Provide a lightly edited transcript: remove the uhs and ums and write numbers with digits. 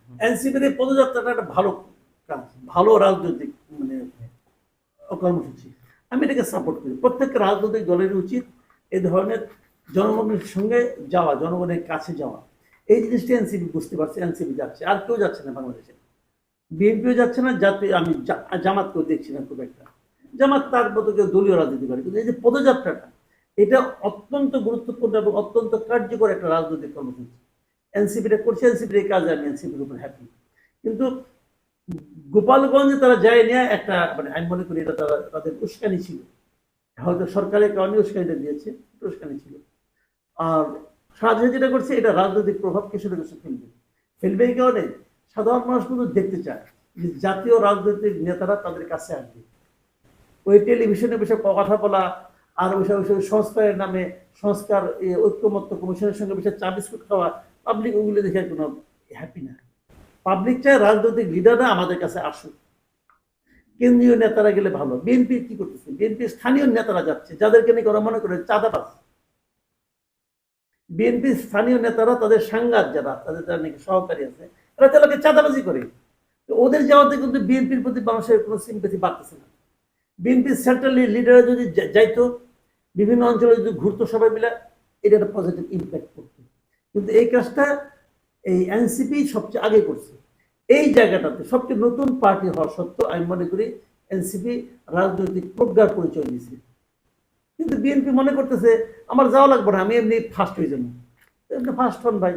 এনসিপির এই পদযাত্রাটা একটা ভালো কাজ, ভালো রাজনৈতিক মানে কর্মসূচি। আমি এটাকে সাপোর্ট করি। প্রত্যেকটা রাজনৈতিক দলের উচিত এই ধরনের জনগণের সঙ্গে যাওয়া, জনগণের কাছে যাওয়া। এই জিনিসটা এনসিপি বুঝতে পারছে, এনসিপি যাচ্ছে। আর কেউ যাচ্ছে না বাংলাদেশে, বিএনপিও যাচ্ছে না, জাতীয় আমি জামাতকেও দেখছি না খুব একটা। জামাত তার মতো কেউ দলীয় রাজনীতি করে, কিন্তু এই যে পদযাত্রাটা, এটা অত্যন্ত গুরুত্বপূর্ণ এবং অত্যন্ত কার্যকর একটা রাজনৈতিক কর্মসূচি। এনসিপিটা করছে, এনসিপির এই কাজে আমি এনসিপির উপর হ্যাপি। কিন্তু গোপালগঞ্জে তারা যায় নিয়ে একটা মানে আমি মনে করি এটা তারা তাদের উস্কানি ছিল, হয়তো সরকারের কারণে উস্কানিটা দিয়েছে, উস্কানি ছিল। আর সাহায্য যেটা করছে এটা রাজনৈতিক প্রভাব কিছু না কিছু ফেলবে, ফেলবে এই কারণে সাধারণ মানুষ কিন্তু দেখতে চায় যে জাতীয় রাজনৈতিক নেতারা তাদের কাছে আসবে। ওই টেলিভিশনে বসে কথা বলা আর ওই সংস্কারের নামে সংস্কার ঐক্যমত্য কমিশনের সঙ্গে বসে চা বিস্কুট খাওয়া, পাবলিক ওগুলো দেখে কোনো হ্যাপি না। পাবলিক চায় রাজনৈতিক লিডাররা আমাদের কাছে আসুক, কেন্দ্রীয় নেতারা গেলে ভালো। বিএনপি কি করতেছে, বিএনপি স্থানীয় নেতারা যাচ্ছে, যাদেরকে নিয়ে ওরা মনে করে চাঁদাবাজ। বিএনপি স্থানীয় নেতারা তাদের সাংঘাত যারা, তাদের যারা নাকি সহকারী আছে, এরা তাদেরকে চাঁদাবাজি করে। ওদের যাওয়াতে কিন্তু বিএনপির প্রতি মানুষের কোনো সিম্পেথি বাড়তেছে না। বিএনপির সেন্ট্রাল লিডাররা যদি যাইতো, বিভিন্ন অঞ্চলে যদি ঘুরতো সবাই মিলে, এটা একটা পজিটিভ ইম্প্যাক্ট করতো। কিন্তু এই কাজটা এই এনসিপি সবচেয়ে আগে করছে। এই জায়গাটাতে সবচেয়ে নতুন পার্টি হওয়া সত্ত্বেও আমি মনে করি এনসিপি রাজনৈতিক প্রজ্ঞার পরিচয় দিয়েছে। কিন্তু বিএনপি মনে করতেছে আমার যাওয়া লাগবে না, আমি এমনি ফার্স্ট হয়ে যাবো। এমনি ফার্স্ট হন ভাই।